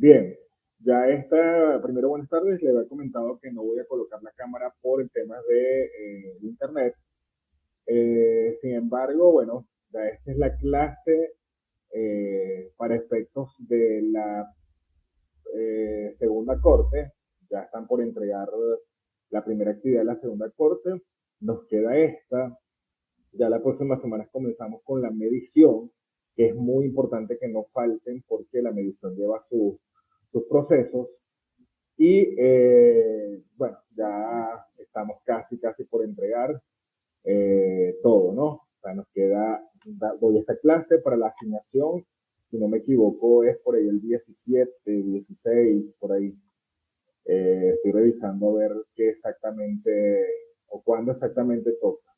Bien, ya esta, primero buenas tardes, le había comentado que no voy a colocar la cámara por el tema de internet. Sin embargo, bueno, ya esta es la clase para efectos de la segunda corte. Ya están por entregar la primera actividad de la segunda corte. Nos queda esta. Ya la próxima semana comenzamos con la medición, que es muy importante que no falten porque la medición lleva sus procesos. Y bueno, ya estamos casi por entregar todo, ¿no? O sea, nos queda, doy esta clase para la asignación, si no me equivoco, es por ahí el 17, 16, por ahí. Estoy revisando a ver qué exactamente o cuándo exactamente toca.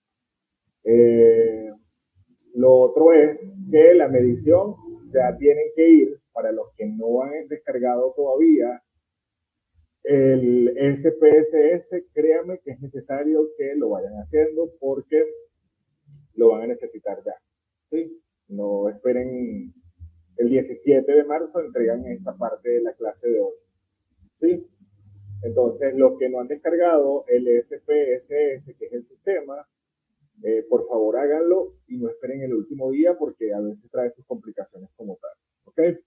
Eh, lo otro es que la medición ya tienen que ir, para los que no han descargado todavía el SPSS, créame que es necesario que lo vayan haciendo porque lo van a necesitar ya. ¿Sí? No esperen el 17 de marzo, entregan esta parte de la clase de hoy. ¿Sí? Entonces, los que no han descargado el SPSS, que es el sistema, por favor háganlo y no esperen el último día porque a veces trae sus complicaciones como tal. ¿Ok?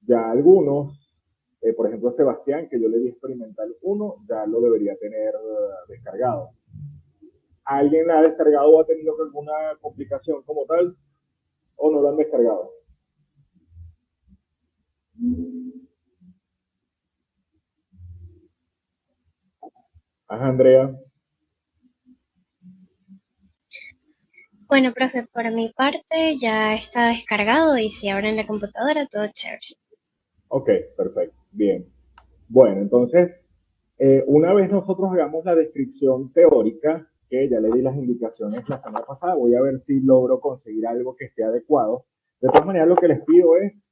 Ya algunos, por ejemplo Sebastián, que yo le di experimental uno, ya lo debería tener descargado. ¿Alguien la ha descargado o ha tenido alguna complicación como tal o no lo han descargado? Ajá, Andrea. Bueno, profe, por mi parte ya está descargado y si abren la computadora, todo chévere. Ok, perfecto. Bien. Bueno, entonces, una vez nosotros hagamos la descripción teórica, que ya le di las indicaciones la semana pasada, voy a ver si logro conseguir algo que esté adecuado. De todas maneras, lo que les pido es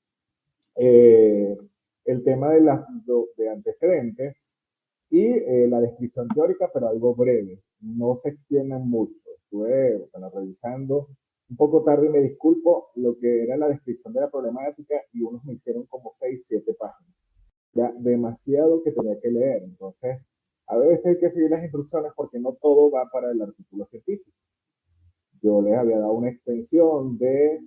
eh, el tema de antecedentes y la descripción teórica, pero algo breve. No se extiendan mucho. Estuve bueno, revisando un poco tarde y me disculpo lo que era la descripción de la problemática y unos me hicieron como 6 7 páginas. Ya demasiado que tenía que leer. Entonces, a veces hay que seguir las instrucciones porque no todo va para el artículo científico. Yo les había dado una extensión de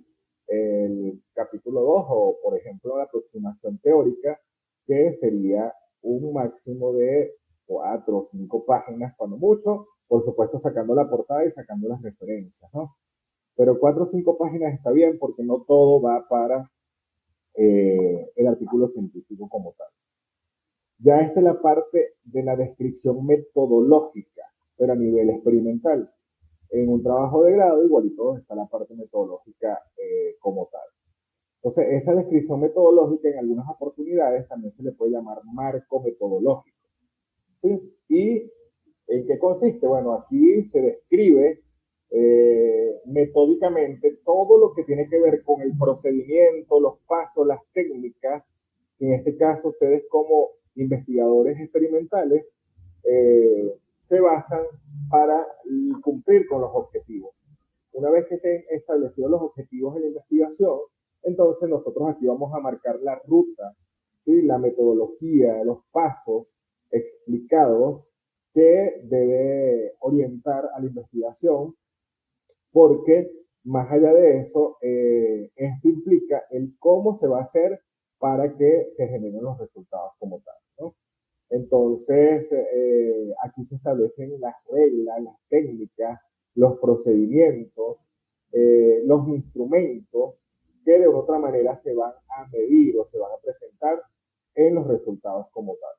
el capítulo 2 o, por ejemplo, la aproximación teórica, que sería un máximo de 4 o 5 páginas, cuando mucho, por supuesto sacando la portada y sacando las referencias, ¿no? Pero 4 o 5 páginas está bien porque no todo va para el artículo científico como tal. Ya esta es la parte de la descripción metodológica, pero a nivel experimental. En un trabajo de grado, igualito está la parte metodológica como tal. Entonces, esa descripción metodológica en algunas oportunidades también se le puede llamar marco metodológico. ¿Sí? ¿Y en qué consiste? Bueno, aquí se describe metódicamente todo lo que tiene que ver con el procedimiento, los pasos, las técnicas. En este caso, ustedes como investigadores experimentales se basan para cumplir con los objetivos. Una vez que estén establecidos los objetivos de la investigación, entonces nosotros aquí vamos a marcar la ruta, ¿sí? La metodología, los pasos explicados que debe orientar a la investigación, porque más allá de eso, esto implica el cómo se va a hacer para que se generen los resultados como tal, ¿no? Entonces, aquí se establecen las reglas, las técnicas, los procedimientos, los instrumentos que de otra manera se van a medir o se van a presentar en los resultados como tal.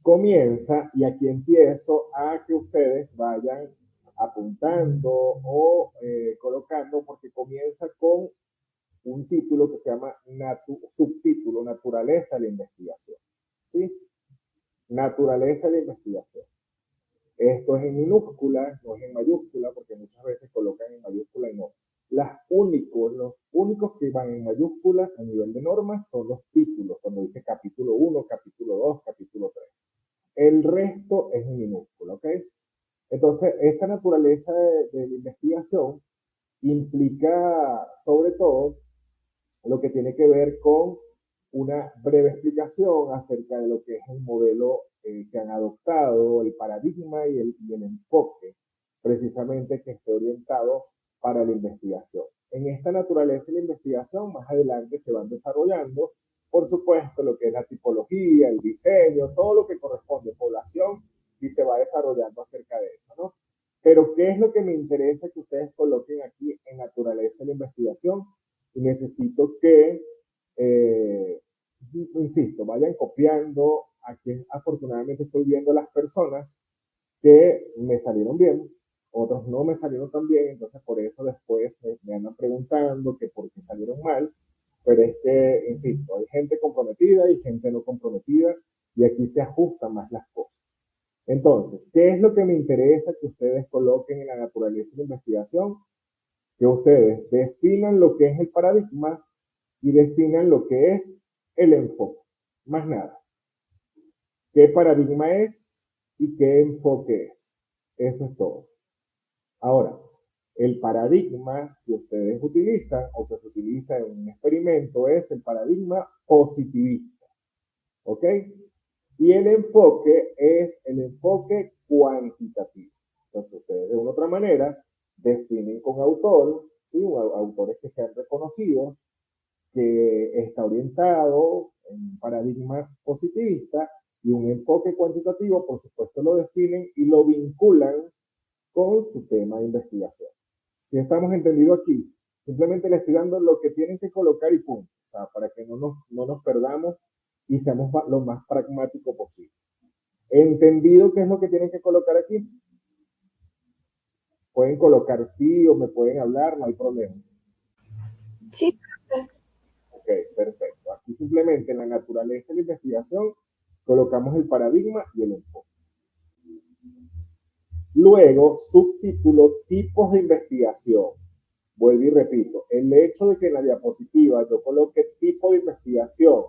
Comienza y aquí empiezo a que ustedes vayan apuntando o colocando porque comienza con un título que se llama subtítulo, naturaleza de la investigación. ¿Sí? Naturaleza de la investigación. Esto es en minúscula, no es en mayúscula, porque muchas veces colocan en mayúscula y no. Los únicos que van en mayúscula a nivel de normas son los títulos, cuando dice capítulo 1, capítulo 2, capítulo 3. El resto es en minúscula, ¿ok? Entonces, esta naturaleza de la investigación implica sobre todo lo que tiene que ver con una breve explicación acerca de lo que es el modelo que han adoptado, el paradigma y el enfoque precisamente que esté orientado para la investigación. En esta naturaleza de la investigación, más adelante se van desarrollando, por supuesto, lo que es la tipología, el diseño, todo lo que corresponde a población y se va desarrollando acerca de eso, ¿no? Pero, ¿qué es lo que me interesa que ustedes coloquen aquí en naturaleza de la investigación? Y necesito que, eh, insisto, vayan copiando. Aquí afortunadamente estoy viendo las personas que me salieron bien, otros no me salieron tan bien, entonces por eso después me andan preguntando que por qué salieron mal, pero es que, insisto, hay gente comprometida y gente no comprometida y aquí se ajustan más las cosas. Entonces, ¿qué es lo que me interesa que ustedes coloquen en la naturaleza de la investigación? Que ustedes definan lo que es el paradigma y definan lo que es el enfoque. Más nada. ¿Qué paradigma es y qué enfoque es? Eso es todo. Ahora, el paradigma que ustedes utilizan o que se utiliza en un experimento es el paradigma positivista. ¿Ok? Y el enfoque es el enfoque cuantitativo. Entonces, ustedes de una u otra manera definen con autor, ¿sí? Autores que sean reconocidos, que está orientado en un paradigma positivista y un enfoque cuantitativo, por supuesto, lo definen y lo vinculan con su tema de investigación. Si estamos entendidos aquí, simplemente le estoy dando lo que tienen que colocar y punto. O sea, para que no nos perdamos y seamos lo más pragmático posible. ¿Entendido qué es lo que tienen que colocar aquí? Pueden colocar sí o me pueden hablar, no hay problema. Sí. Ok, perfecto. Aquí simplemente en la naturaleza de la investigación colocamos el paradigma y el enfoque. Luego, subtítulo, tipos de investigación. Vuelvo y repito, el hecho de que en la diapositiva yo coloque tipo de investigación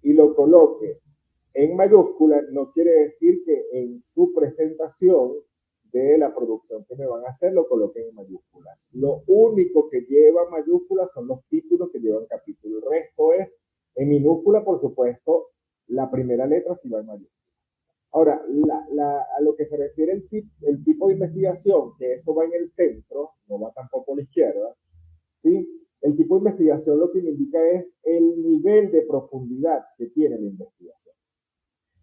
y lo coloque en mayúscula no quiere decir que en su presentación de la producción que me van a hacer lo coloquen en mayúsculas. Lo único que lleva mayúsculas son los títulos que llevan capítulo. El resto es en minúscula, por supuesto, la primera letra sí va en mayúscula. Ahora, a lo que se refiere el tipo de investigación, que eso va en el centro, no va tampoco a la izquierda, ¿sí? El tipo de investigación lo que me indica es el nivel de profundidad que tiene la investigación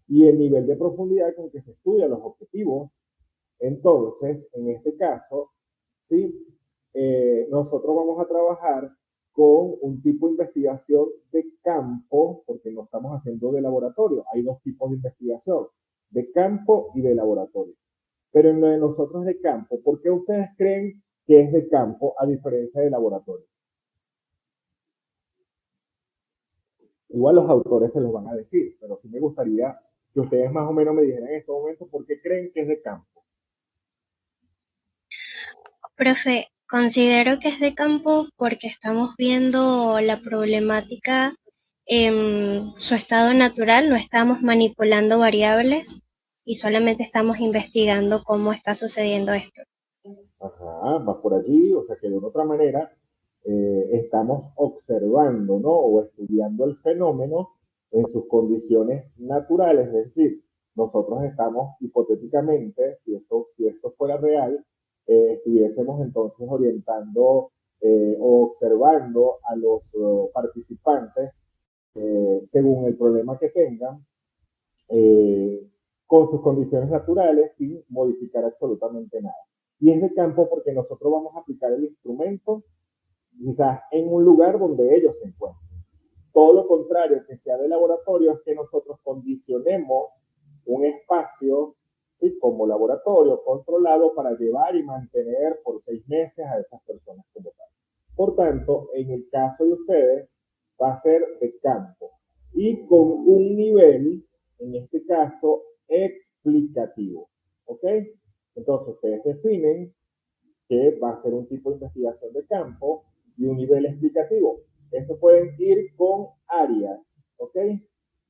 y el nivel de profundidad con que se estudian los objetivos. Entonces, en este caso, ¿sí? Nosotros vamos a trabajar con un tipo de investigación de campo, porque no estamos haciendo de laboratorio. Hay dos tipos de investigación, de campo y de laboratorio. Pero en lo de nosotros de campo, ¿por qué ustedes creen que es de campo a diferencia de laboratorio? Igual los autores se los van a decir, pero sí me gustaría que ustedes más o menos me dijeran en estos momentos por qué creen que es de campo. Profe, considero que es de campo porque estamos viendo la problemática en su estado natural, no estamos manipulando variables y solamente estamos investigando cómo está sucediendo esto. Ajá, va por allí, o sea que de una otra manera estamos observando, ¿no? O estudiando el fenómeno en sus condiciones naturales, es decir, nosotros estamos hipotéticamente, si esto fuera real, estuviésemos entonces orientando o observando a los participantes según el problema que tengan, eh, con sus condiciones naturales sin modificar absolutamente nada. Y es de campo porque nosotros vamos a aplicar el instrumento quizás en un lugar donde ellos se encuentran. Todo lo contrario que sea de laboratorio es que nosotros condicionemos un espacio, ¿sí? Como laboratorio controlado para llevar y mantener por 6 meses a esas personas como tal. Por tanto, en el caso de ustedes, va a ser de campo y con un nivel, en este caso, explicativo. ¿Ok? Entonces, ustedes definen que va a ser un tipo de investigación de campo y un nivel explicativo. Eso pueden ir con Arias, ¿ok?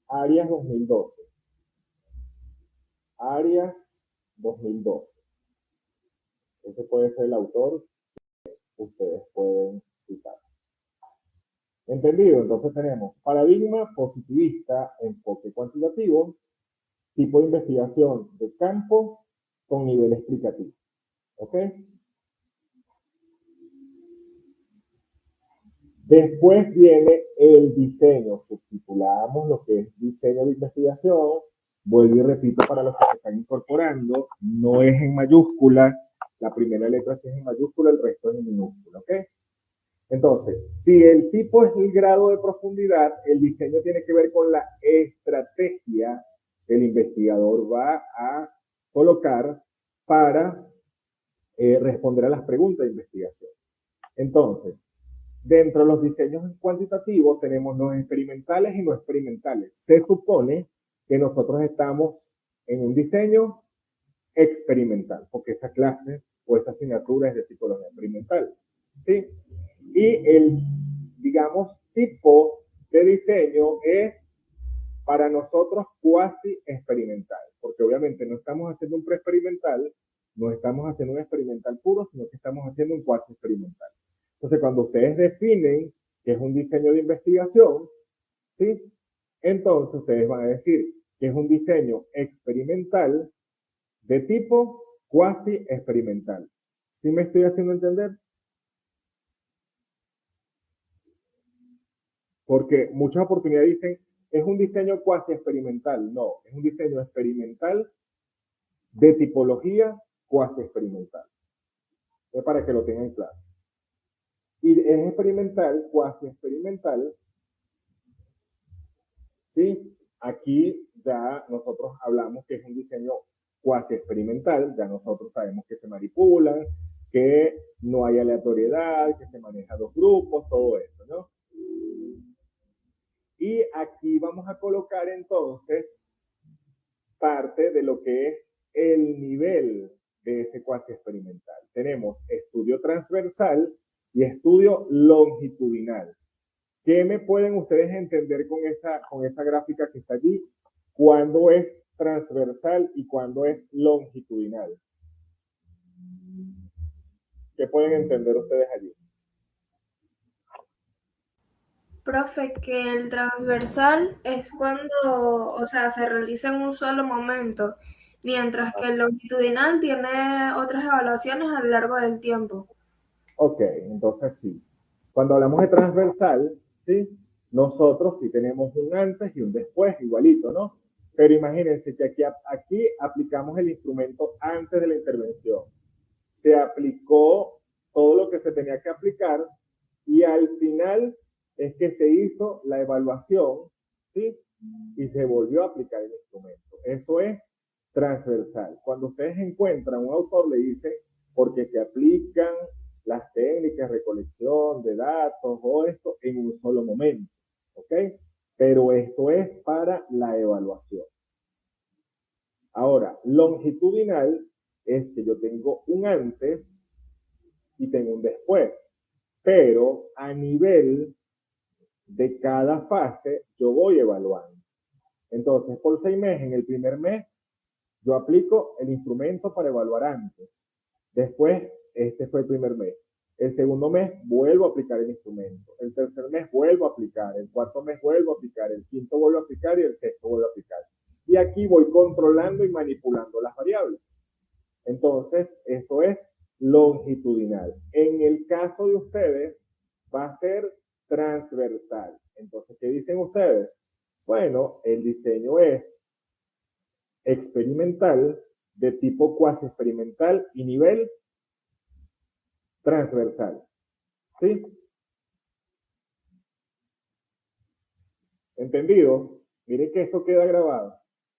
Arias 2012. Arias 2012. Ese puede ser el autor que ustedes pueden citar. ¿Entendido? Entonces tenemos paradigma positivista, enfoque cuantitativo, tipo de investigación de campo con nivel explicativo. ¿Ok? Después viene el diseño. Subtitulamos lo que es diseño de investigación. Vuelvo y repito para los que se están incorporando, no es en mayúscula, la primera letra sí es en mayúscula, el resto es en minúscula, ¿ok? Entonces, si el tipo es el grado de profundidad, el diseño tiene que ver con la estrategia que el investigador va a colocar para responder a las preguntas de investigación. Entonces, dentro de los diseños cuantitativos tenemos los experimentales y no experimentales. Se supone que nosotros estamos en un diseño experimental, porque esta clase o esta asignatura es de psicología experimental, ¿sí? Y el, digamos, tipo de diseño es para nosotros cuasi experimental, porque obviamente no estamos haciendo un preexperimental, no estamos haciendo un experimental puro, sino que estamos haciendo un cuasi experimental. Entonces, cuando ustedes definen que es un diseño de investigación, ¿sí? Entonces ustedes van a decir que es un diseño experimental de tipo cuasi experimental. ¿Sí me estoy haciendo entender? Porque muchas oportunidades dicen, es un diseño cuasi experimental. No, es un diseño experimental de tipología cuasi experimental. Es para que lo tengan claro. Y es experimental, cuasi experimental, ¿sí? Aquí ya nosotros hablamos que es un diseño cuasi experimental, ya nosotros sabemos que se manipulan, que no hay aleatoriedad, que se maneja dos grupos, todo eso, ¿no? Y aquí vamos a colocar entonces parte de lo que es el nivel de ese cuasi experimental. Tenemos estudio transversal y estudio longitudinal. ¿Qué me pueden ustedes entender con esa gráfica que está allí? ¿Cuándo es transversal y cuándo es longitudinal? ¿Qué pueden entender ustedes allí? Profe, que el transversal es cuando, o sea, se realiza en un solo momento, mientras que el longitudinal tiene otras evaluaciones a lo largo del tiempo. Ok, entonces sí. Cuando hablamos de transversal, ¿sí? Nosotros sí tenemos un antes y un después, igualito, ¿no? Pero imagínense que aquí aplicamos el instrumento antes de la intervención. Se aplicó todo lo que se tenía que aplicar y al final es que se hizo la evaluación, ¿sí? Y se volvió a aplicar el instrumento. Eso es transversal. Cuando ustedes encuentran un autor, le dice, porque se aplican las técnicas de recolección de datos o esto en un solo momento, ¿ok? Pero esto es para la evaluación. Ahora, longitudinal es que yo tengo un antes y tengo un después, pero a nivel de cada fase yo voy evaluando. Entonces, por 6 meses, en el primer mes, yo aplico el instrumento para evaluar antes. Después, este fue el primer mes. El segundo mes vuelvo a aplicar el instrumento. El tercer mes vuelvo a aplicar. El cuarto mes vuelvo a aplicar. El quinto vuelvo a aplicar y el sexto vuelvo a aplicar. Y aquí voy controlando y manipulando las variables. Entonces, eso es longitudinal. En el caso de ustedes, va a ser transversal. Entonces, ¿qué dicen ustedes? Bueno, el diseño es experimental, de tipo cuasi experimental y nivel transversal. ¿Sí? ¿Entendido? Miren que esto queda grabado.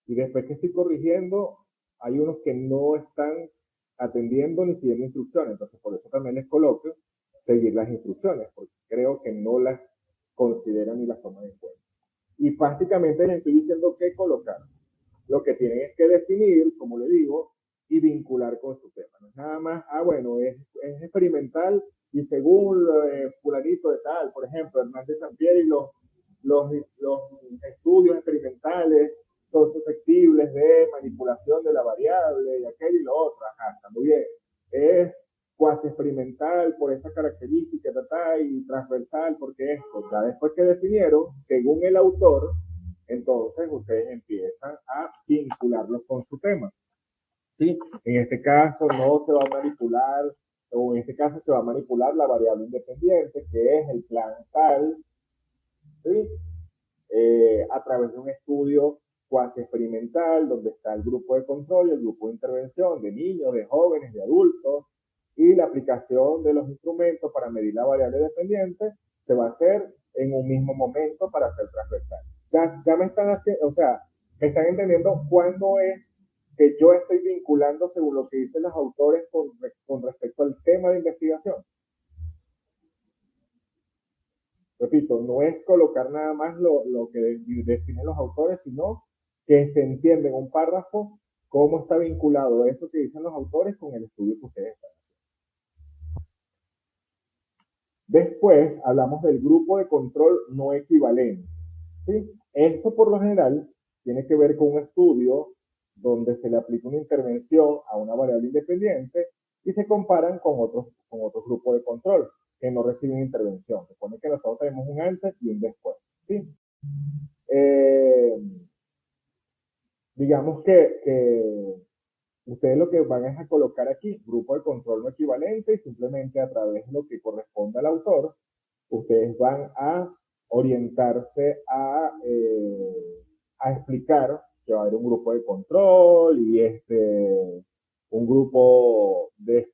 Y después que estoy corrigiendo, hay unos que no están atendiendo ni siguiendo instrucciones. Entonces, por eso también les coloco seguir las instrucciones, porque creo que no las consideran ni las toman en cuenta. Y básicamente les estoy diciendo qué colocar. Lo que tienen es que definir, como le digo, y vincular con su tema. No es nada más, bueno, es experimental y según fulanito de tal, por ejemplo, Hernández Sampieri, los estudios experimentales son susceptibles de manipulación de la variable y aquello y lo otro. Ajá, está muy bien. Es cuasi experimental por esta característica, y transversal porque esto. Ya después que definieron, según el autor, entonces ustedes empiezan a vincularlos con su tema. ¿Sí? En este caso no se va a manipular, o en este caso se va a manipular la variable independiente, que es el plan tal, ¿sí? A través de un estudio cuasi experimental, donde está el grupo de control y el grupo de intervención de niños, de jóvenes, de adultos, y la aplicación de los instrumentos para medir la variable dependiente se va a hacer en un mismo momento para ser transversal. Ya me están haciendo, o sea, me están entendiendo cuándo es que yo estoy vinculando según lo que dicen los autores con respecto al tema de investigación. Repito, no es colocar nada más lo que definen los autores, sino que se entiende en un párrafo cómo está vinculado eso que dicen los autores con el estudio que ustedes están haciendo. Después hablamos del grupo de control no equivalente. ¿Sí? Esto por lo general tiene que ver con un estudio donde se le aplica una intervención a una variable independiente y se comparan con otros grupos de control que no reciben intervención. Supone que nosotros tenemos un antes y un después. ¿Sí? Digamos que ustedes lo que van es a colocar aquí grupo de control no equivalente y simplemente a través de lo que corresponde al autor, ustedes van a orientarse a explicar que va a haber un grupo de control y un grupo de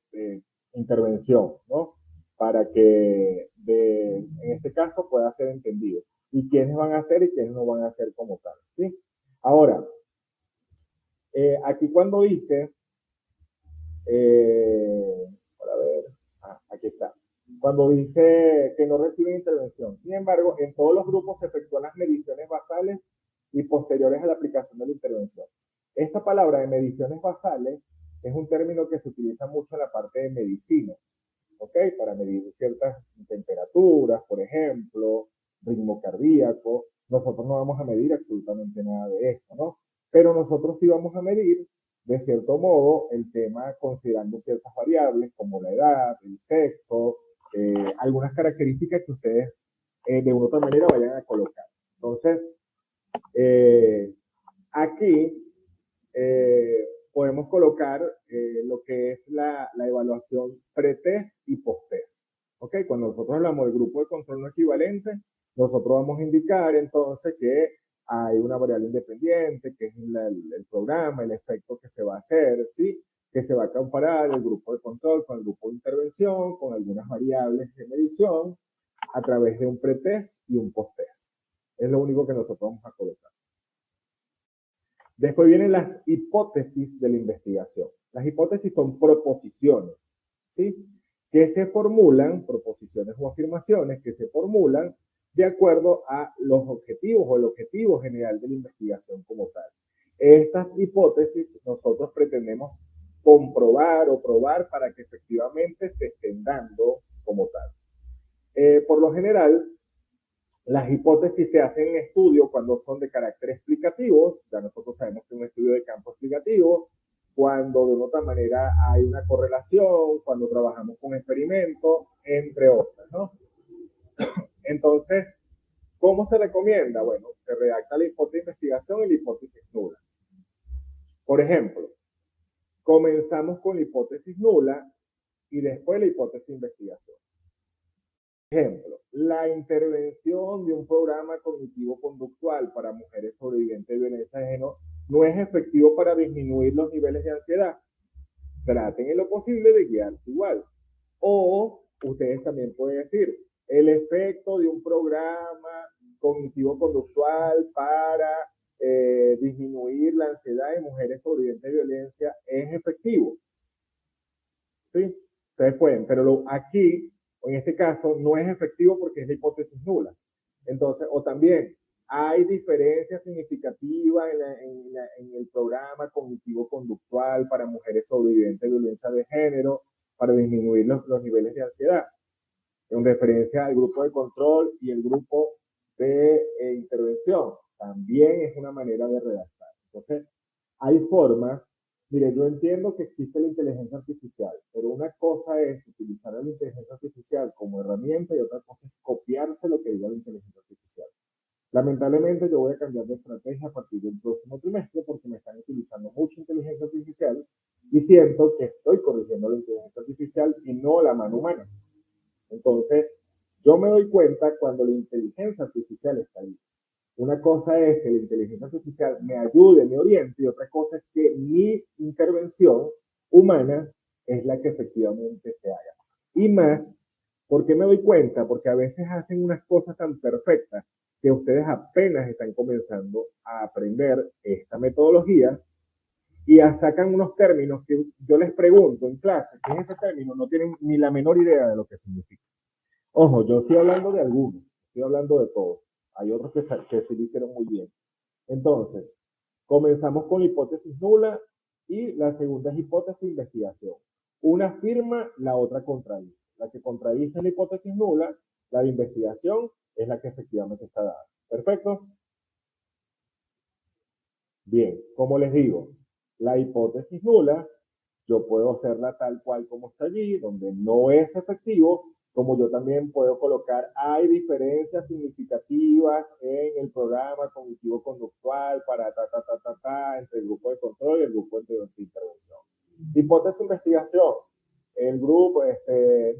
intervención, ¿no? Para que en este caso pueda ser entendido. Y quiénes van a hacer y quiénes no van a hacer como tal, ¿sí? Ahora, aquí cuando dice, para ver, aquí está. Cuando dice que no reciben intervención. Sin embargo, en todos los grupos se efectúan las mediciones basales y posteriores a la aplicación de la intervención. Esta palabra de mediciones basales es un término que se utiliza mucho en la parte de medicina, ¿ok? Para medir ciertas temperaturas, por ejemplo, ritmo cardíaco. Nosotros no vamos a medir absolutamente nada de eso, ¿no? Pero nosotros sí vamos a medir, de cierto modo, el tema considerando ciertas variables como la edad, el sexo, algunas características que ustedes de una u otra manera vayan a colocar. Entonces, aquí podemos colocar lo que es la evaluación pre-test y post-test. ¿Ok? Cuando nosotros hablamos del grupo de control no equivalente, nosotros vamos a indicar entonces que hay una variable independiente, que es el programa, el efecto que se va a hacer, ¿sí? Que se va a comparar el grupo de control con el grupo de intervención, con algunas variables de medición, a través de un pre-test y un post-test. Es lo único que nosotros vamos a colocar. Después vienen las hipótesis de la investigación. Las hipótesis son proposiciones, ¿sí? Que se formulan, proposiciones o afirmaciones que se formulan de acuerdo a los objetivos o el objetivo general de la investigación como tal. Estas hipótesis nosotros pretendemos comprobar o probar para que efectivamente se estén dando como tal. Por lo general, las hipótesis se hacen en estudio cuando son de carácter explicativo, ya nosotros sabemos que es un estudio de campo explicativo, cuando de una otra manera hay una correlación, cuando trabajamos con experimentos, entre otras, ¿no? Entonces, ¿cómo se recomienda? Bueno, se redacta la hipótesis de investigación y la hipótesis nula. Por ejemplo, comenzamos con la hipótesis nula y después la hipótesis de investigación. Ejemplo, la intervención de un programa cognitivo-conductual para mujeres sobrevivientes de violencia de género no es efectivo para disminuir los niveles de ansiedad. Traten en lo posible de guiarse igual. O ustedes también pueden decir, el efecto de un programa cognitivo-conductual para disminuir la ansiedad de mujeres sobrevivientes de violencia es efectivo. ¿Sí? Ustedes pueden, pero aquí en este caso no es efectivo porque es la hipótesis nula. Entonces, o también hay diferencias significativas en el programa cognitivo-conductual para mujeres sobrevivientes de violencia de género para disminuir los niveles de ansiedad. En referencia al grupo de control y el grupo de intervención. También es una manera de redactar. Entonces, hay formas Mire, yo entiendo que existe la inteligencia artificial, pero una cosa es utilizar la inteligencia artificial como herramienta y otra cosa es copiarse lo que diga la inteligencia artificial. Lamentablemente yo voy a cambiar de estrategia a partir del próximo trimestre porque me están utilizando mucha inteligencia artificial y siento que estoy corrigiendo la inteligencia artificial y no la mano humana. Entonces, yo me doy cuenta cuando la inteligencia artificial está ahí. Una cosa es que la inteligencia artificial me ayude, me oriente, y otra cosa es que mi intervención humana es la que efectivamente se haga. Y más, ¿por qué me doy cuenta? Porque a veces hacen unas cosas tan perfectas que ustedes apenas están comenzando a aprender esta metodología y sacan unos términos que yo les pregunto en clase, ¿qué es ese término? No tienen ni la menor idea de lo que significa. Ojo, yo estoy hablando de algunos, estoy hablando de todos. Hay otros que se lo hicieron muy bien. Entonces, comenzamos con la hipótesis nula y la segunda es hipótesis de investigación. Una afirma, la otra contradice. La que contradice la hipótesis nula, la de investigación, es la que efectivamente está dada. ¿Perfecto? Bien, como les digo, la hipótesis nula, yo puedo hacerla tal cual como está allí, donde no es efectivo, como yo también puedo colocar, hay diferencias significativas en el programa cognitivo-conductual para entre el grupo de control y el grupo de intervención. Hipótesis de investigación, el grupo,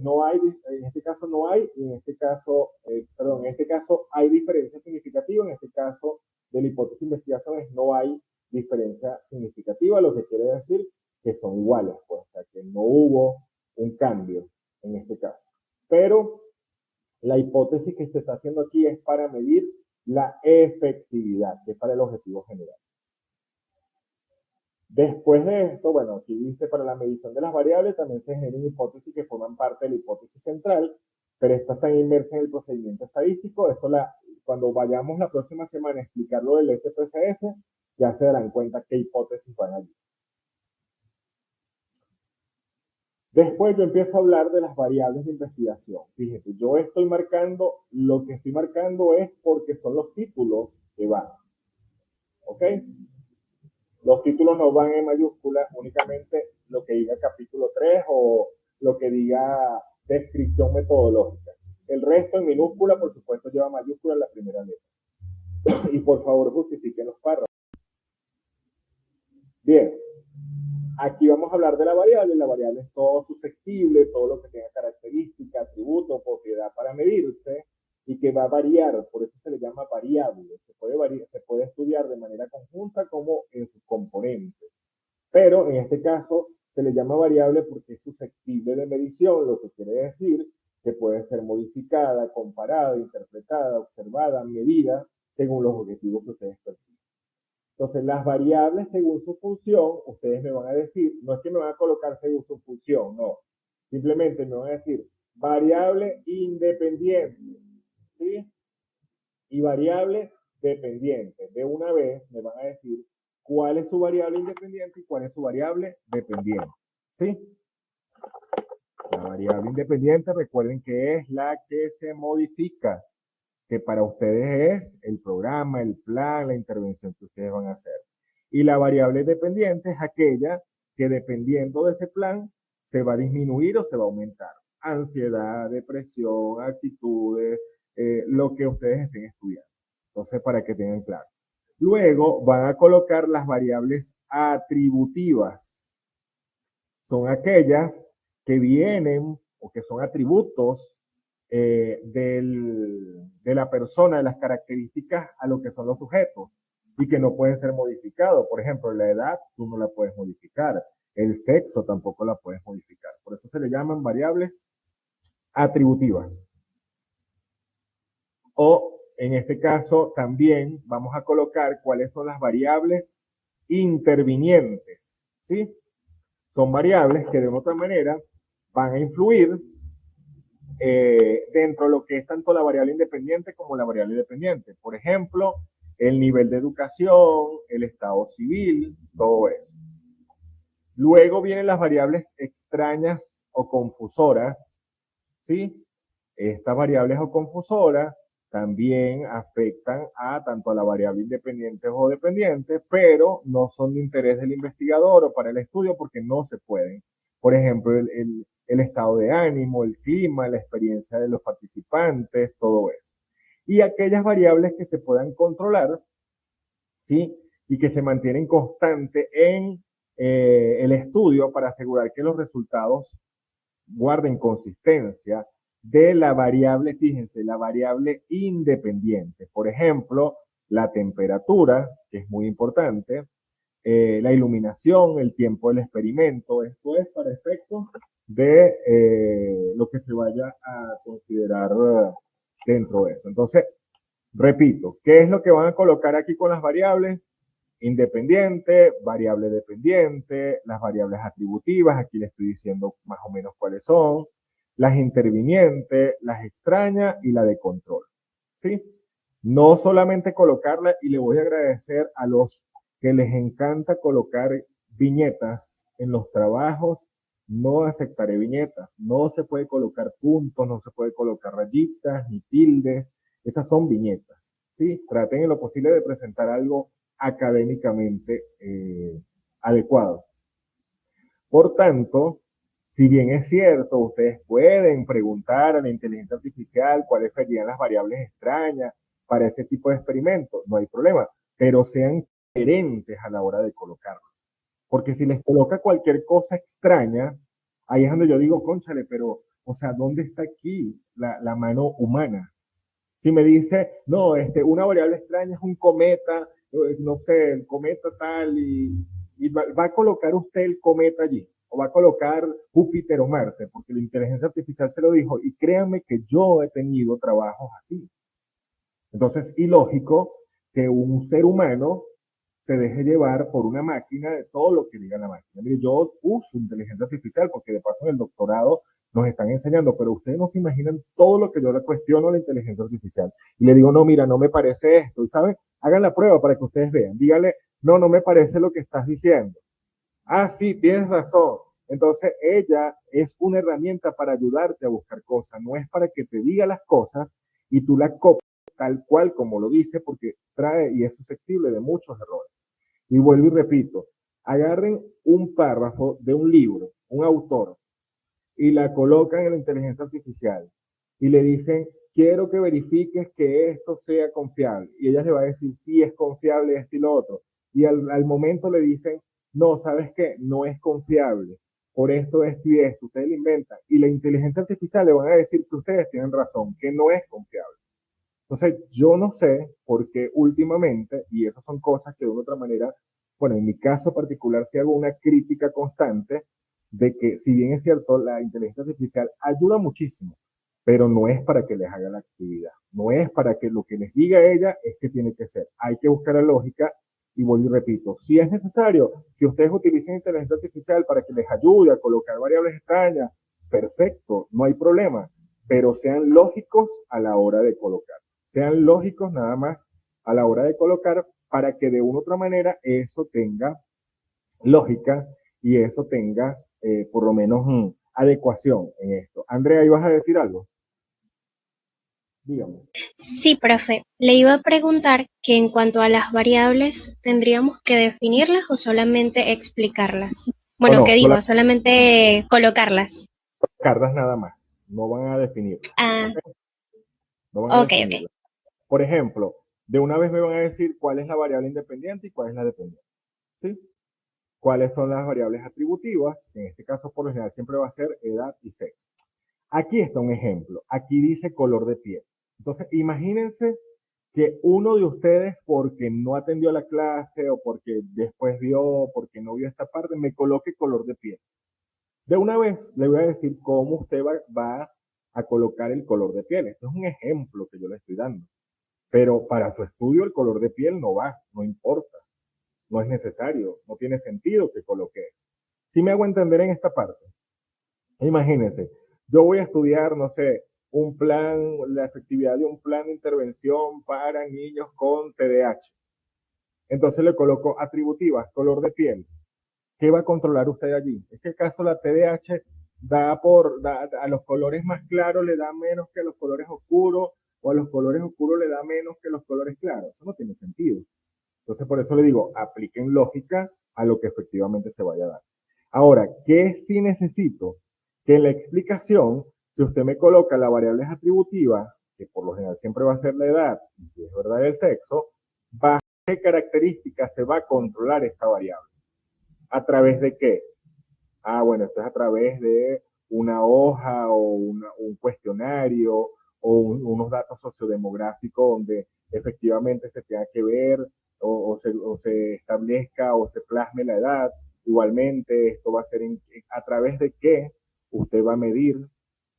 no hay, en este caso no hay, en este caso, en este caso hay diferencias significativas, en este caso de la hipótesis de investigación es no hay diferencia significativa, lo que quiere decir que son iguales, pues, o sea, que no hubo un cambio en este caso. Pero la hipótesis que se está haciendo aquí es para medir la efectividad, que es para el objetivo general. Después de esto, bueno, aquí dice para la medición de las variables también se generan hipótesis que forman parte de la hipótesis central, pero estas están inmersas en el procedimiento estadístico. Cuando vayamos la próxima semana a explicar lo del SPSS, ya se darán cuenta qué hipótesis van allí. Después yo empiezo a hablar de las variables de investigación. Fíjate, yo estoy marcando, lo que estoy marcando es porque son los títulos que van. ¿Ok? Los títulos no van en mayúsculas, únicamente lo que diga capítulo 3 o lo que diga descripción metodológica. El resto en minúscula, por supuesto, lleva mayúscula en la primera letra. Y por favor justifiquen los párrafos. Bien, aquí vamos a hablar de la variable. La variable es todo susceptible, todo lo que tenga característica, atributo, propiedad para medirse y que va a variar, por eso se le llama variable. Se puede estudiar de manera conjunta como en sus componentes. Pero en este caso se le llama variable porque es susceptible de medición, lo que quiere decir que puede ser modificada, comparada, interpretada, observada, medida, según los objetivos que ustedes persiguen. Entonces, las variables según su función, ustedes me van a decir, no es que me van a colocar según su función, no. Simplemente me van a decir variable independiente, ¿sí? Y variable dependiente. De una vez me van a decir cuál es su variable independiente y cuál es su variable dependiente, ¿sí? La variable independiente, recuerden que es la que se modifica, que para ustedes es el programa, el plan, la intervención que ustedes van a hacer. Y la variable dependiente es aquella que dependiendo de ese plan se va a disminuir o se va a aumentar. Ansiedad, depresión, actitudes, lo que ustedes estén estudiando. Entonces, para que tengan claro. Luego van a colocar las variables atributivas. Son aquellas que vienen o que son atributos de la persona, de las características a lo que son los sujetos y que no pueden ser modificados. Por ejemplo, la edad tú no la puedes modificar, el sexo tampoco la puedes modificar. Por eso se le llaman variables atributivas. O en este caso también vamos a colocar cuáles son las variables intervinientes, ¿sí? Son variables que de una otra manera van a influir dentro de lo que es tanto la variable independiente como la variable dependiente. Por ejemplo, el nivel de educación, el estado civil, todo eso. Luego vienen las variables extrañas o confusoras, ¿sí? Estas variables o confusoras también afectan a tanto a la variable independiente o dependiente, pero no son de interés del investigador o para el estudio porque no se pueden. Por ejemplo, el estado de ánimo, el clima, la experiencia de los participantes, todo eso. Y aquellas variables que se puedan controlar, ¿sí? Y que se mantienen constantes en el estudio para asegurar que los resultados guarden consistencia de la variable, fíjense, la variable independiente. Por ejemplo, la temperatura, que es muy importante, la iluminación, el tiempo del experimento. Esto es para efectos de lo que se vaya a considerar dentro de eso. Entonces, repito, ¿qué es lo que van a colocar aquí con las variables? Independiente, variable dependiente, las variables atributivas, aquí les estoy diciendo más o menos cuáles son, las intervinientes, las extrañas y la de control, ¿sí? No solamente colocarla, y le voy a agradecer a los que les encanta colocar viñetas en los trabajos, no aceptaré viñetas, no se puede colocar puntos, no se puede colocar rayitas ni tildes, esas son viñetas, ¿sí? Traten en lo posible de presentar algo académicamente adecuado. Por tanto, si bien es cierto, ustedes pueden preguntar a la inteligencia artificial cuáles serían las variables extrañas para ese tipo de experimentos, no hay problema, pero sean coherentes a la hora de colocarlo. Porque si les coloca cualquier cosa extraña, ahí es donde yo digo, cónchale, pero, o sea, ¿dónde está aquí la mano humana? Si me dice, no, una variable extraña es un cometa, no sé, el cometa tal, y va a colocar usted el cometa allí, o va a colocar Júpiter o Marte, porque la inteligencia artificial se lo dijo, y créanme que yo he tenido trabajos así. Entonces, ilógico que un ser humano se deje llevar por una máquina de todo lo que diga la máquina. Mire, yo uso inteligencia artificial porque de paso en el doctorado nos están enseñando, pero ustedes no se imaginan todo lo que yo le cuestiono a la inteligencia artificial. Y le digo, no, mira, no me parece esto. Y saben, hagan la prueba para que ustedes vean. Dígale, no, no me parece lo que estás diciendo. Ah, sí, tienes razón. Entonces, ella es una herramienta para ayudarte a buscar cosas, no es para que te diga las cosas y tú la copies tal cual como lo dice, porque trae y es susceptible de muchos errores. Y vuelvo y repito, agarren un párrafo de un libro, un autor, y la colocan en la inteligencia artificial y le dicen, quiero que verifiques que esto sea confiable. Y ella le va a decir, sí, es confiable esto y lo otro. Y al momento le dicen, no, ¿sabes qué? No es confiable. Por esto y esto. Ustedes lo inventan. Y la inteligencia artificial le van a decir que ustedes tienen razón, que no es confiable. Entonces, yo no sé por qué últimamente, y esas son cosas que de una otra manera, bueno, en mi caso particular, si hago una crítica constante de que, si bien es cierto, la inteligencia artificial ayuda muchísimo, pero no es para que les haga la actividad, no es para que lo que les diga ella es que tiene que ser. Hay que buscar la lógica y vuelvo y repito, si es necesario que ustedes utilicen inteligencia artificial para que les ayude a colocar variables extrañas, perfecto, no hay problema, pero sean lógicos a la hora de colocar. Sean lógicos nada más a la hora de colocar para que de una u otra manera eso tenga lógica y eso tenga por lo menos adecuación en esto. Andrea, ¿ibas a decir algo? Dígame. Sí, profe. Le iba a preguntar que en cuanto a las variables, ¿tendríamos que definirlas o solamente explicarlas? O Bueno, no, ¿qué digo? Solamente colocarlas. colocarlas nada más, no van a definirlas. Ah, ¿Okay? No van a ok, ok. definirlas. Por ejemplo, de una vez me van a decir cuál es la variable independiente y cuál es la dependiente. ¿Sí? ¿Cuáles son las variables atributivas? En este caso, por lo general, siempre va a ser edad y sexo. Aquí está un ejemplo. Aquí dice color de piel. Entonces, imagínense que uno de ustedes, porque no atendió a la clase o porque después vio, porque no vio esta parte, me coloque color de piel. De una vez le voy a decir cómo usted va a colocar el color de piel. Esto es un ejemplo que yo le estoy dando. Pero para su estudio el color de piel no va, no importa, no es necesario, no tiene sentido que coloque eso. Si me hago entender en esta parte, imagínense, yo voy a estudiar, no sé, un plan, la efectividad de un plan de intervención para niños con TDAH. Entonces le coloco atributivas, color de piel. ¿Qué va a controlar usted allí? Es que acaso la TDAH a los colores más claros le da menos que a los colores oscuros, o a los colores oscuros le da menos que los colores claros. Eso no tiene sentido. Entonces, por eso le digo, apliquen lógica a lo que efectivamente se vaya a dar. Ahora, ¿qué sí necesito? Que en la explicación, si usted me coloca la variable atributiva, que por lo general siempre va a ser la edad, y si es verdad el sexo, ¿bajo qué características se va a controlar esta variable? ¿A través de qué? Ah, bueno, esto es a través de una hoja o un cuestionario o unos datos sociodemográficos donde efectivamente se tenga que ver o se establezca o se plasme la edad. Igualmente, esto va a ser a través de qué usted va a medir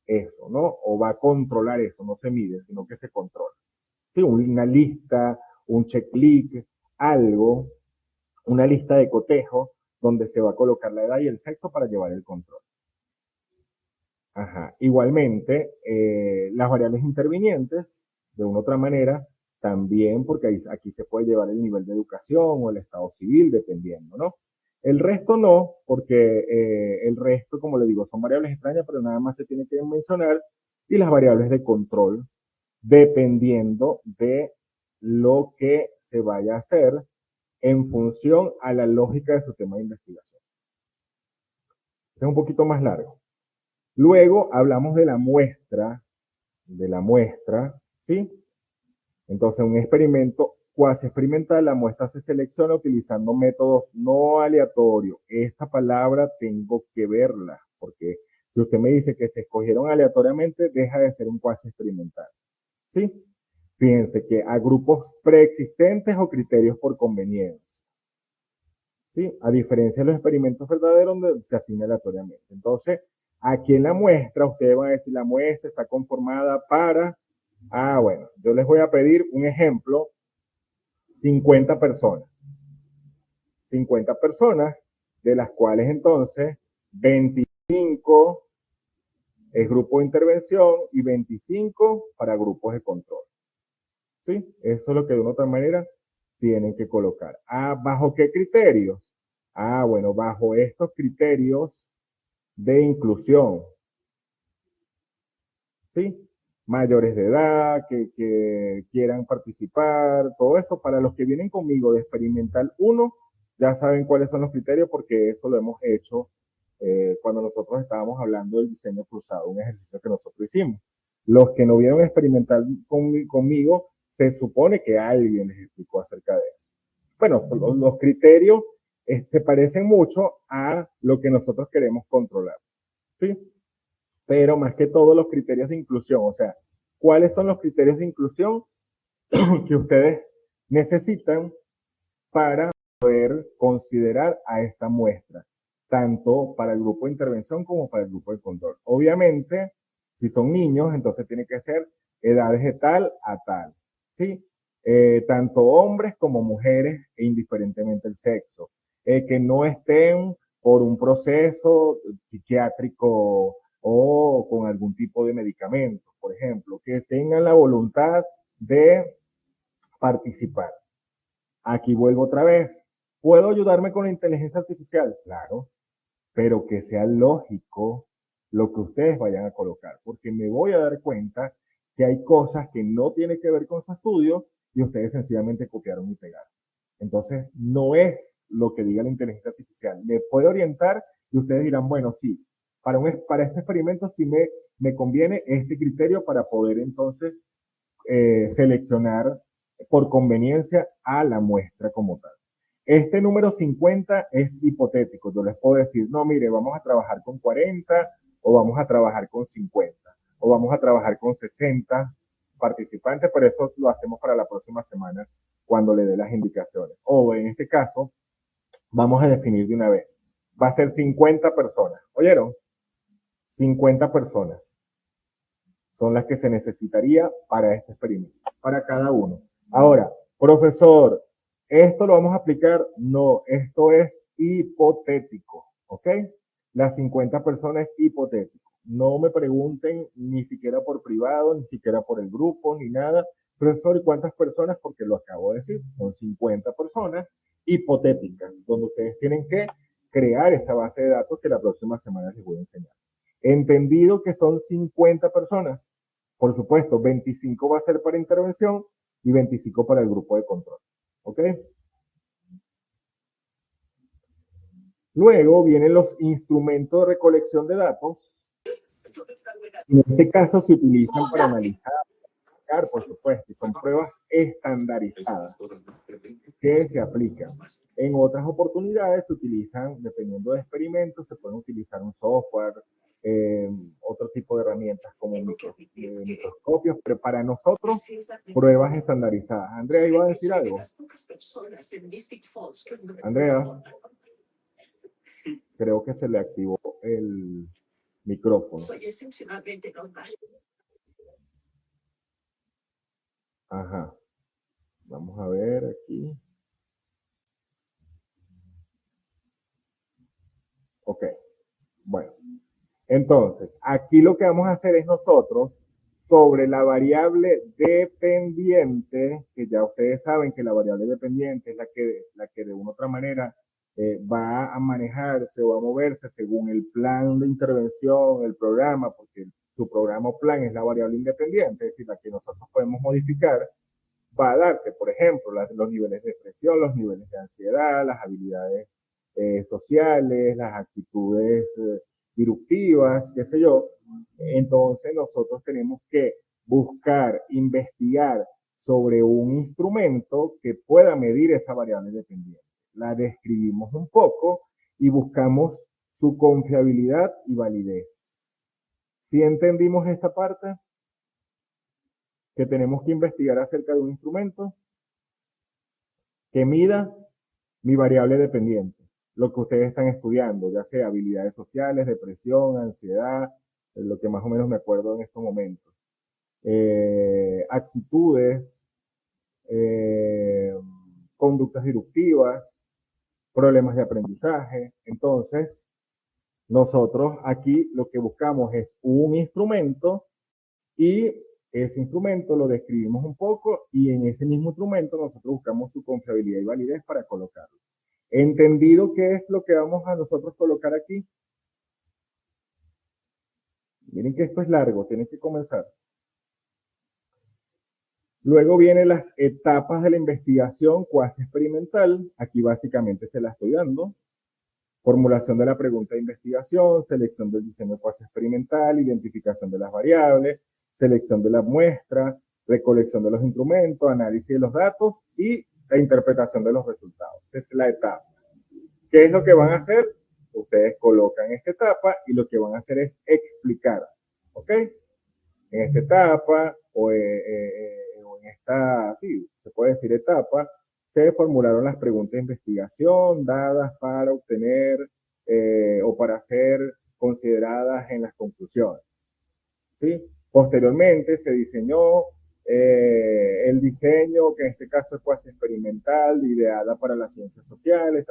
eso, ¿no? O va a controlar eso, no se mide, sino que se controla. Sí, una lista, un checklist, algo, una lista de cotejo donde se va a colocar la edad y el sexo para llevar el control. Ajá. Igualmente, las variables intervinientes, de una u otra manera, también, porque aquí se puede llevar el nivel de educación o el estado civil, dependiendo, ¿no? El resto no, porque el resto, como le digo, son variables extrañas, pero nada más se tiene que mencionar, y las variables de control, dependiendo de lo que se vaya a hacer en función a la lógica de su tema de investigación. Este es un poquito más largo. Luego hablamos de la muestra, ¿sí? Entonces, un experimento cuasi experimental, la muestra se selecciona utilizando métodos no aleatorios. Esta palabra tengo que verla, porque si usted me dice que se escogieron aleatoriamente, deja de ser un cuasi experimental, ¿sí? Fíjense que a grupos preexistentes o criterios por conveniencia, ¿sí? A diferencia de los experimentos verdaderos donde se asigna aleatoriamente. Entonces, aquí en la muestra, ustedes van a decir, la muestra está conformada para, bueno, yo les voy a pedir un ejemplo, 50 personas. 50 personas, de las cuales entonces 25 es grupo de intervención y 25 para grupos de control. ¿Sí? Eso es lo que de una otra manera tienen que colocar. ¿Bajo qué criterios? Bueno, bajo estos criterios de inclusión. ¿Sí? Mayores de edad, que quieran participar, todo eso. Para los que vienen conmigo de Experimental 1, ya saben cuáles son los criterios porque eso lo hemos hecho cuando nosotros estábamos hablando del diseño cruzado, un ejercicio que nosotros hicimos. Los que no vieron Experimental conmigo, se supone que alguien les explicó acerca de eso. Bueno, los criterios se parecen mucho a lo que nosotros queremos controlar. ¿Sí? Pero más que todo los criterios de inclusión, o sea, ¿cuáles son los criterios de inclusión que ustedes necesitan para poder considerar a esta muestra, tanto para el grupo de intervención como para el grupo de control? Obviamente, si son niños, entonces tiene que ser edades de tal a tal, ¿sí? Tanto hombres como mujeres, e indiferentemente el sexo, que no estén por un proceso psiquiátrico o con algún tipo de medicamento, por ejemplo, que tengan la voluntad de participar. Aquí vuelvo otra vez. ¿Puedo ayudarme con la inteligencia artificial? Claro, pero que sea lógico lo que ustedes vayan a colocar, porque me voy a dar cuenta que hay cosas que no tienen que ver con su estudio y ustedes sencillamente copiaron y pegaron. Entonces, no es lo que diga la inteligencia artificial. Le puede orientar y ustedes dirán, bueno, sí, para este experimento sí me conviene este criterio para poder entonces seleccionar por conveniencia a la muestra como tal. Este número 50 es hipotético. Yo les puedo decir, no, mire, vamos a trabajar con 40 o vamos a trabajar con 50 o vamos a trabajar con 60 participantes, pero eso lo hacemos para la próxima semana cuando le dé las indicaciones. O en este caso, vamos a definir de una vez. Va a ser 50 personas. ¿Oyeron? 50 personas son las que se necesitaría para este experimento, para cada uno. Ahora, profesor, ¿esto lo vamos a aplicar? No, esto es hipotético, ¿ok? Las 50 personas es hipotético. No me pregunten ni siquiera por privado, ni siquiera por el grupo, ni nada. Profesor, ¿y cuántas personas? Porque lo acabo de decir, son 50 personas hipotéticas, donde ustedes tienen que crear esa base de datos que la próxima semana les voy a enseñar. Entendido que son 50 personas. Por supuesto, 25 va a ser para intervención y 25 para el grupo de control. ¿Ok? Luego vienen los instrumentos de recolección de datos. En este caso se utilizan para analizar, por supuesto, y son pruebas estandarizadas que se aplican. En otras oportunidades se utilizan, dependiendo de experimentos, se pueden utilizar un software, otro tipo de herramientas como microscopios, pero para nosotros, pruebas estandarizadas. Andrea, ¿iba a decir algo? Andrea, creo que se le activó el micrófono. Soy excepcionalmente normal. Ajá. Vamos a ver aquí. Ok. Bueno. Entonces, aquí lo que vamos a hacer es nosotros, sobre la variable dependiente, que ya ustedes saben que la variable dependiente es la que de una u otra manera va a manejarse o a moverse según el plan de intervención, el programa, porque su programa o plan es la variable independiente, es decir, la que nosotros podemos modificar, va a darse, por ejemplo, los niveles de presión, los niveles de ansiedad, las habilidades sociales, las actitudes disruptivas, qué sé yo. Entonces nosotros tenemos que buscar, investigar sobre un instrumento que pueda medir esa variable dependiente. La describimos un poco y buscamos su confiabilidad y validez. ¿Sí entendimos esta parte? Que tenemos que investigar acerca de un instrumento que mida mi variable dependiente, lo que ustedes están estudiando, ya sea habilidades sociales, depresión, ansiedad, lo que más o menos me acuerdo en estos momentos. Actitudes, conductas disruptivas, problemas de aprendizaje. Entonces, nosotros aquí lo que buscamos es un instrumento y ese instrumento lo describimos un poco y en ese mismo instrumento nosotros buscamos su confiabilidad y validez para colocarlo. ¿Entendido qué es lo que vamos a nosotros colocar aquí? Miren que esto es largo, tienen que comenzar. Luego vienen las etapas de la investigación cuasi experimental. Aquí básicamente se la estoy dando. Formulación de la pregunta de investigación, selección del diseño cuasi experimental, identificación de las variables, selección de la muestra, recolección de los instrumentos, análisis de los datos y la interpretación de los resultados. Esta es la etapa. ¿Qué es lo que van a hacer? Ustedes colocan esta etapa y lo que van a hacer es explicar. ¿Ok? En esta etapa o en esta, sí, se puede decir etapa, se formularon las preguntas de investigación dadas para obtener o para ser consideradas en las conclusiones. ¿Sí? Posteriormente se diseñó el diseño, que en este caso es cuasi experimental, ideada para las ciencias sociales,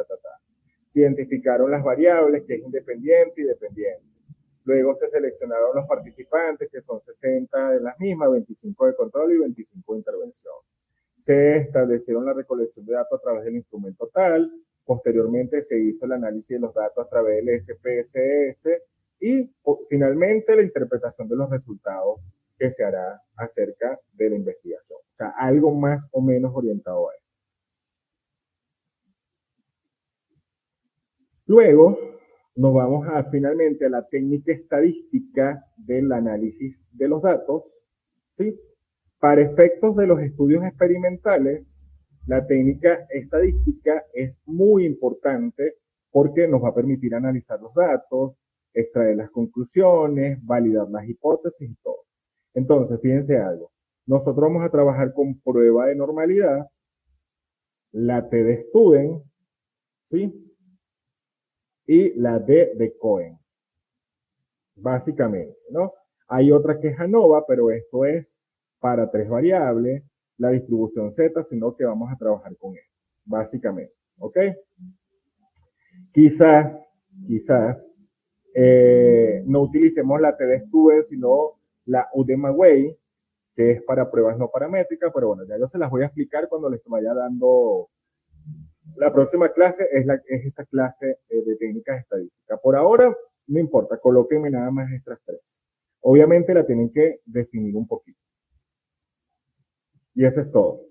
Se identificaron las variables, que es independiente y dependiente. Luego se seleccionaron los participantes, que son 60 de las mismas, 25 de control y 25 de intervención. Se establecieron la recolección de datos a través del instrumento tal. Posteriormente se hizo el análisis de los datos a través del SPSS y finalmente la interpretación de los resultados que se hará acerca de la investigación. O sea, algo más o menos orientado a eso. Luego nos vamos finalmente a la técnica estadística del análisis de los datos, ¿sí? Para efectos de los estudios experimentales, la técnica estadística es muy importante porque nos va a permitir analizar los datos, extraer las conclusiones, validar las hipótesis y todo. Entonces, fíjense algo. Nosotros vamos a trabajar con prueba de normalidad, la T de Student, ¿sí? Y la D de Cohen. Básicamente, ¿no? Hay otra que es ANOVA, pero esto es para 3 variables, la distribución Z, sino que vamos a trabajar con esto, básicamente, ¿ok? Quizás no utilicemos la T de Student, sino la Udemy, que es para pruebas no paramétricas, pero bueno, ya yo se las voy a explicar cuando les vaya dando. La próxima clase es esta clase de técnicas estadísticas. Por ahora, no importa, colóquenme nada más estas 3. Obviamente la tienen que definir un poquito. Y eso es todo.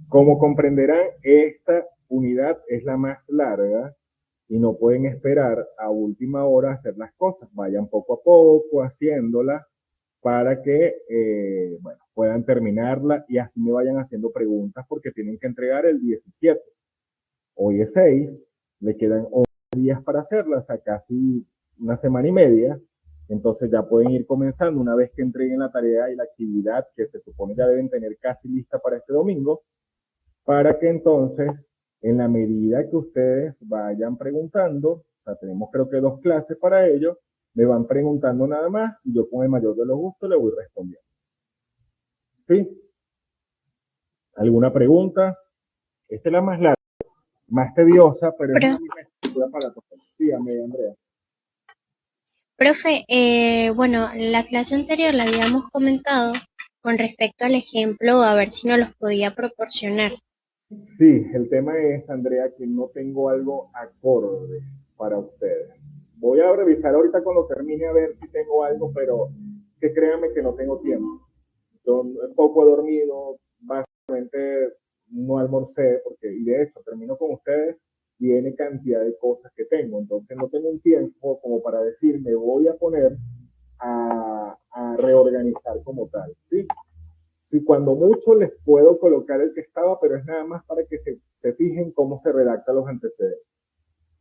Como comprenderán, esta unidad es la más larga y no pueden esperar a última hora a hacer las cosas. Vayan poco a poco haciéndola para que bueno, puedan terminarla y así me vayan haciendo preguntas porque tienen que entregar el 17. Hoy es 6, le quedan 11 días para hacerla, o sea, casi una semana y media. Entonces ya pueden ir comenzando una vez que entreguen la tarea y la actividad que se supone ya deben tener casi lista para este domingo, para que entonces, en la medida que ustedes vayan preguntando, o sea, tenemos creo que 2 clases para ello, me van preguntando nada más y yo con el mayor de los gustos le voy respondiendo. ¿Sí? ¿Alguna pregunta? Esta es la más larga, más tediosa, pero es una misma estructura para todos. Dígame, Andrea. Profe, bueno, la clase anterior la habíamos comentado con respecto al ejemplo, a ver si nos los podía proporcionar. Sí, el tema es, Andrea, que no tengo algo acorde para ustedes. Voy a revisar ahorita cuando termine a ver si tengo algo, pero que créanme que no tengo tiempo. Yo poco he dormido, básicamente no almorcé, porque, y de hecho termino con ustedes, viene cantidad de cosas que tengo. Entonces no tengo un tiempo como para decir, me voy a poner a reorganizar como tal, ¿sí? Si cuando mucho les puedo colocar el que estaba, pero es nada más para que se fijen cómo se redactan los antecedentes.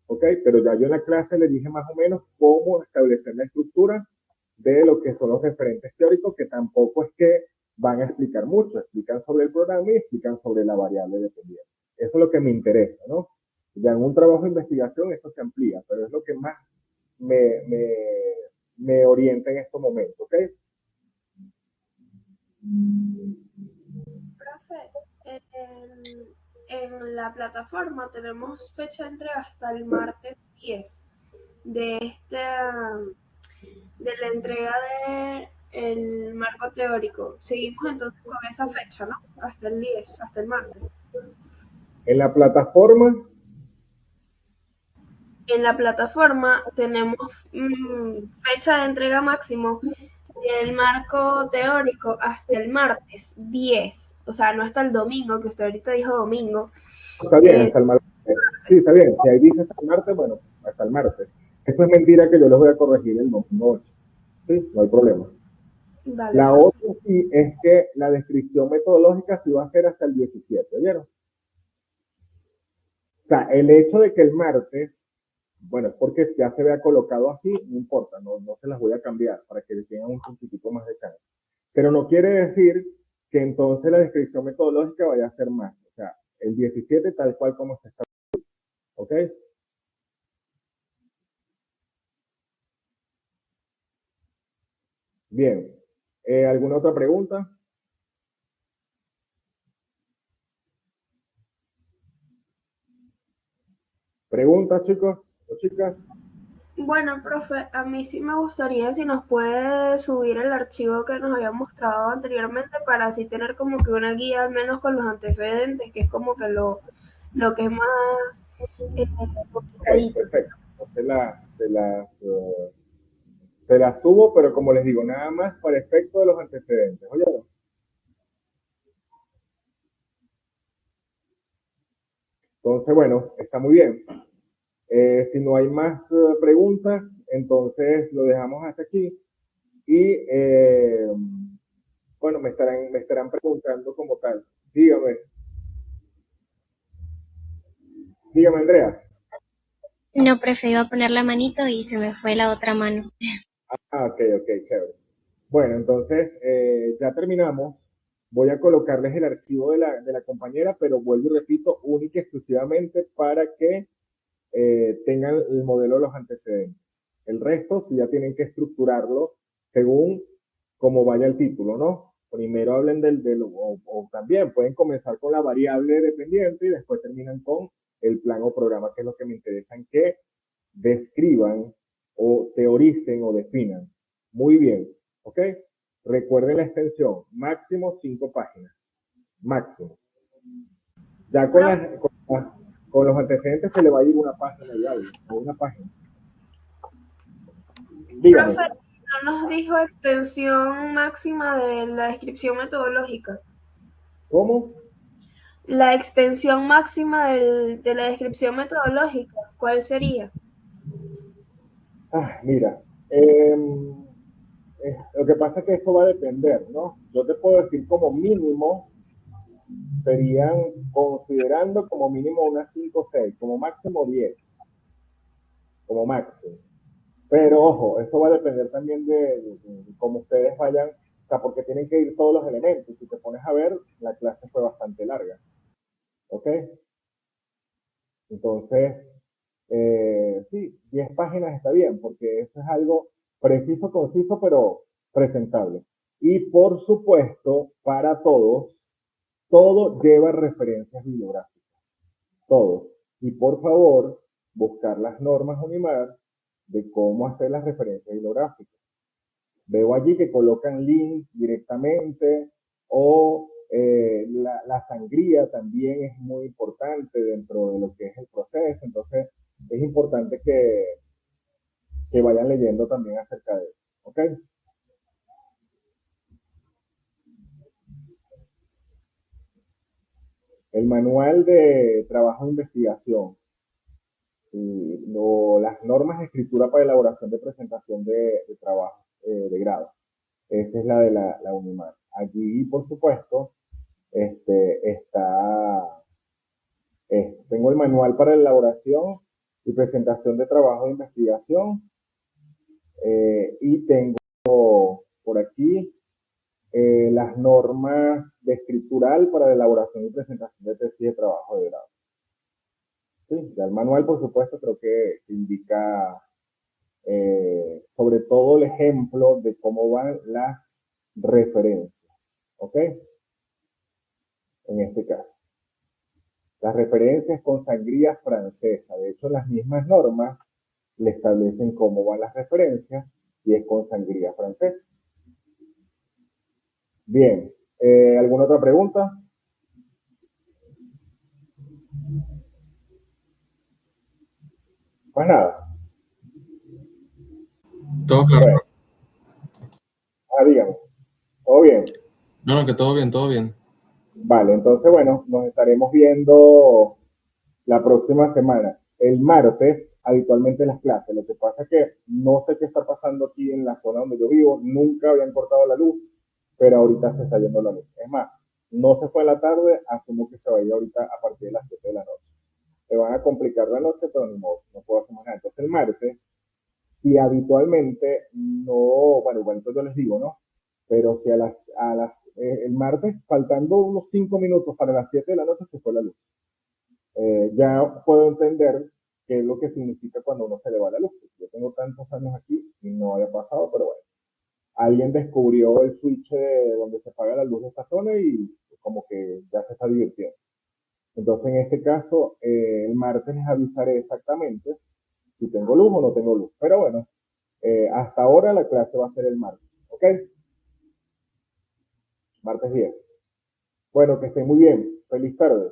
¿Ok? Pero ya yo en la clase les dije más o menos cómo establecer la estructura de lo que son los referentes teóricos, que tampoco es que van a explicar mucho, explican sobre el programa y explican sobre la variable dependiente. Eso es lo que me interesa, ¿no? Ya en un trabajo de investigación eso se amplía, pero es lo que más me orienta en estos momentos, ¿ok? Profe, en la plataforma tenemos fecha de entrega hasta el martes 10 de de la entrega de el marco teórico. Seguimos entonces con esa fecha, ¿no? Hasta el 10, hasta el martes. En la plataforma En la plataforma tenemos fecha de entrega máximo del marco teórico hasta el martes 10, o sea, no hasta el domingo, que usted ahorita dijo domingo. está bien, hasta el martes. Sí, está bien. Si ahí dice hasta el martes, bueno, hasta el martes. Eso es mentira que yo los voy a corregir el domingo 8. Sí, no hay problema. Vale, La otra sí es que la descripción metodológica sí va a ser hasta el 17, ¿oyeron? O sea, el hecho de que el martes, bueno, es porque ya se vea colocado así, no importa, no se las voy a cambiar para que tengan un poquitito más de chance. Pero no quiere decir que entonces la descripción metodológica vaya a ser más. O sea, el 17 tal cual como está. ¿Ok? Bien. ¿Alguna otra pregunta? ¿Preguntas, chicos o chicas? bueno, profe, a mí sí me gustaría si nos puede subir el archivo que nos había mostrado anteriormente para así tener como que una guía al menos con los antecedentes, que es como que lo que es más Ok, perfecto. Se las subo, pero como les digo, nada más para efecto de los antecedentes. Oye, entonces, bueno, está muy bien. Si no hay más preguntas, entonces lo dejamos hasta aquí. Y bueno, me estarán preguntando como tal. Dígame, Andrea. No, profe, iba a poner la manito y se me fue la otra mano. Ok, chévere. Bueno, entonces ya terminamos. Voy a colocarles el archivo de la compañera, pero vuelvo y repito, única y exclusivamente para que tengan el modelo de los antecedentes. El resto, si ya tienen que estructurarlo según cómo vaya el título, ¿no? Primero hablen o también pueden comenzar con la variable dependiente y después terminan con el plan o programa, que es lo que me interesa en que describan o teoricen o definan. Muy bien, ¿ok? Recuerden la extensión, máximo 5 páginas, máximo. Ya con los antecedentes se le va a ir una página y algo, o una página. Dígame, Profe, ¿no nos dijo extensión máxima de la descripción metodológica? ¿cómo? La extensión máxima de la descripción metodológica, ¿cuál sería? Mira, lo que pasa es que eso va a depender, ¿no? Yo te puedo decir como mínimo serían, considerando como mínimo unas 5 o 6, como máximo 10, como máximo. Pero ojo, eso va a depender también de cómo ustedes vayan, o sea, porque tienen que ir todos los elementos. Si te pones a ver, la clase fue bastante larga, ¿ok? Entonces, sí, 10 páginas está bien, porque eso es algo preciso, conciso, pero presentable. Y por supuesto, para todos, todo lleva referencias bibliográficas, todo. Y por favor, buscar las normas UNIMAR de cómo hacer las referencias bibliográficas. Veo allí que colocan link directamente o la sangría también es muy importante dentro de lo que es el proceso. Entonces, es importante que vayan leyendo también acerca de eso. ¿Ok? El manual de trabajo de investigación y las normas de escritura para elaboración de presentación de trabajo de grado. Esa es la de la UNIMAR. Allí, por supuesto, está, tengo el manual para elaboración y presentación de trabajo de investigación y tengo por aquí las normas de escritural para la elaboración y presentación de tesis de trabajo de grado. Sí, ya el manual, por supuesto, creo que indica sobre todo el ejemplo de cómo van las referencias, ¿ok? En este caso. Las referencias con sangría francesa. De hecho, las mismas normas le establecen cómo van las referencias y es con sangría francesa. Bien, ¿alguna otra pregunta? Pues nada. Todo claro. Bueno, dígame. ¿Todo bien? No, que todo bien, todo bien. Vale, entonces, bueno, nos estaremos viendo la próxima semana. El martes, habitualmente las clases. Lo que pasa es que no sé qué está pasando aquí en la zona donde yo vivo. Nunca habían cortado la luz, pero ahorita se está yendo la luz. Es más, no se fue en la tarde, asumo que se va a ir ahorita a partir de las 7 de la noche. Te van a complicar la noche, pero no puedo hacer más nada. Entonces el martes, si habitualmente no, bueno, igual yo les digo, ¿no? Pero si el martes, faltando unos 5 minutos para las 7 de la noche, se fue la luz. Ya puedo entender qué es lo que significa cuando uno se le va la luz. Yo tengo tantos años aquí y no había pasado, pero bueno, alguien descubrió el switch de donde se apaga la luz de esta zona y como que ya se está divirtiendo. Entonces, en este caso, el martes les avisaré exactamente si tengo luz o no tengo luz. Pero bueno, hasta ahora la clase va a ser el martes, ¿ok? Martes 10. Bueno, que estén muy bien. Feliz tarde.